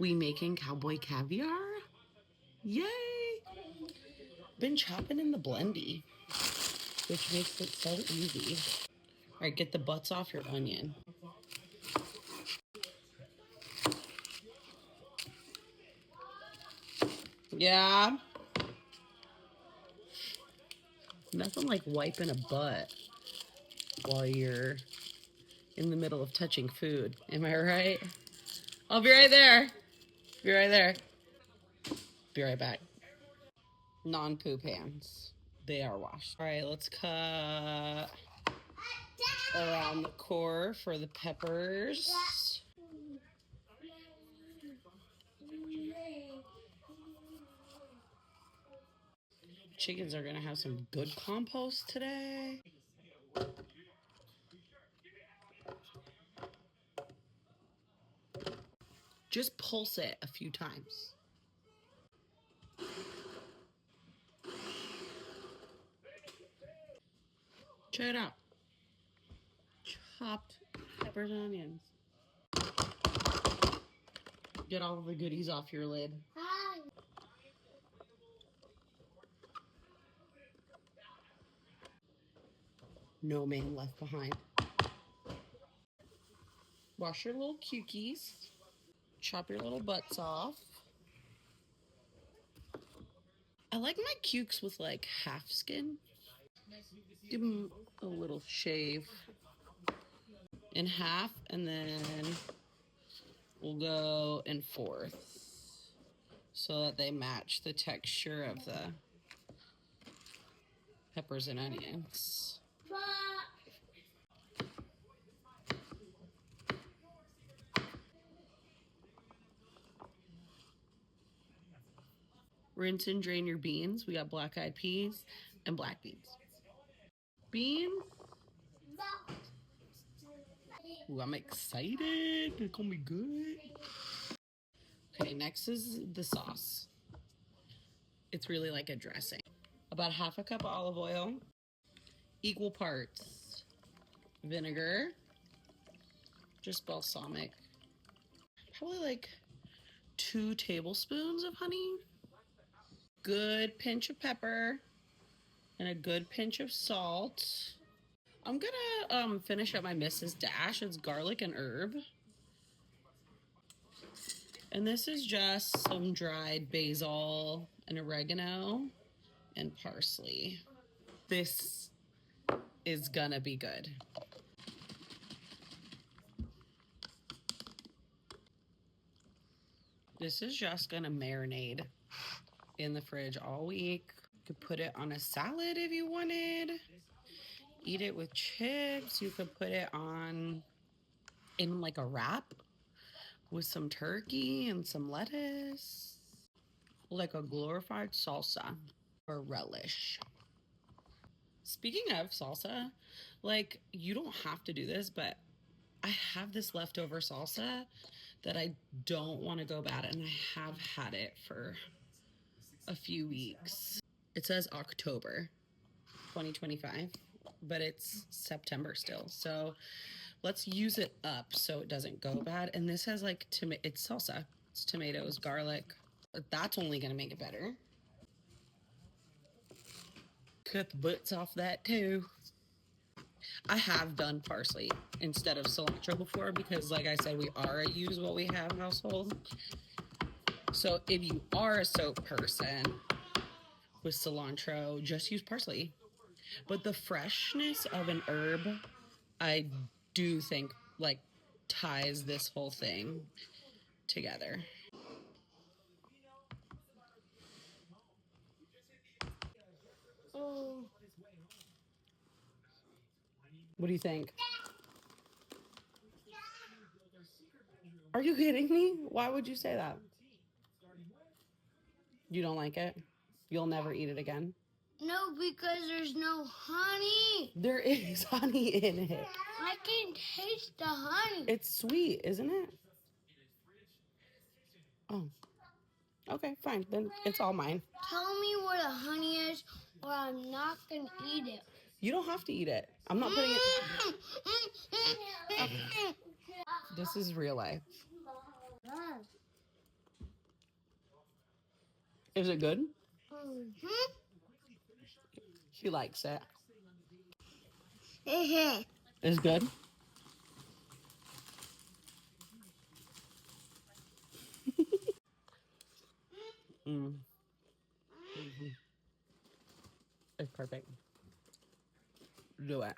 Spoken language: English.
We making cowboy caviar? Yay! Been chopping in the blendy, which makes it so easy. All right, get the butts off your onion. Yeah. Nothing like wiping a butt while you're in the middle of touching food. Am I right? I'll be right there. Be right there. Be right back. Non-poop hands. They are washed. All right, let's cut around the core for the peppers. Chickens are gonna have some good compost today. Just pulse it a few times. Check it out. Chopped peppers and onions. Get all the goodies off your lid. No man left behind. Wash your little cukies. Chop your little butts off. I like my cukes with like half skin. Give them a little shave in half, and then we'll go in fourths so that they match the texture of the peppers and onions. Rinse and drain your beans. We got black-eyed peas and black beans. Beans. Ooh, I'm excited. It's gonna be good. Okay, next is the sauce. It's really like a dressing. About half a cup of olive oil, equal parts vinegar, just balsamic, probably like 2 tablespoons of honey, good pinch of pepper, and a good pinch of salt. I'm gonna finish up my Mrs. Dash. It's garlic and herb. And this is just some dried basil and oregano and parsley. This is gonna be good. This is just gonna marinate in the fridge all week. You could put it on a salad if you wanted. Eat it with chips. You could put it on in like a wrap with some turkey and some lettuce. Like a glorified salsa or relish. Speaking of salsa, like you don't have to do this, but I have this leftover salsa that I don't want to go bad, and I have had it for a few weeks. It says October 2025, but it's September still. So let's use it up so it doesn't go bad. And this has like, it's salsa. It's tomatoes, garlic. That's only going to make it better. Cut the butts off that too. I have done parsley instead of cilantro before because, like I said, we are a use what we have household. So if you are a soap person with cilantro, just use parsley. But the freshness of an herb, I do think, like, ties this whole thing together. Oh. What do you think? Are you kidding me? Why would you say that? You don't like it? You'll never eat it again? No, because there's no honey. There is honey in it. I can taste the honey. It's sweet, isn't it? Oh. Okay, fine. Then it's all mine. Tell me where the honey is, or I'm not going to eat it. You don't have to eat it. I'm not putting it... Okay. This is real life. Is it good? Mm-hmm. She likes it. Mm-hmm. It's good. Mm. Mhm. It's perfect. Do it.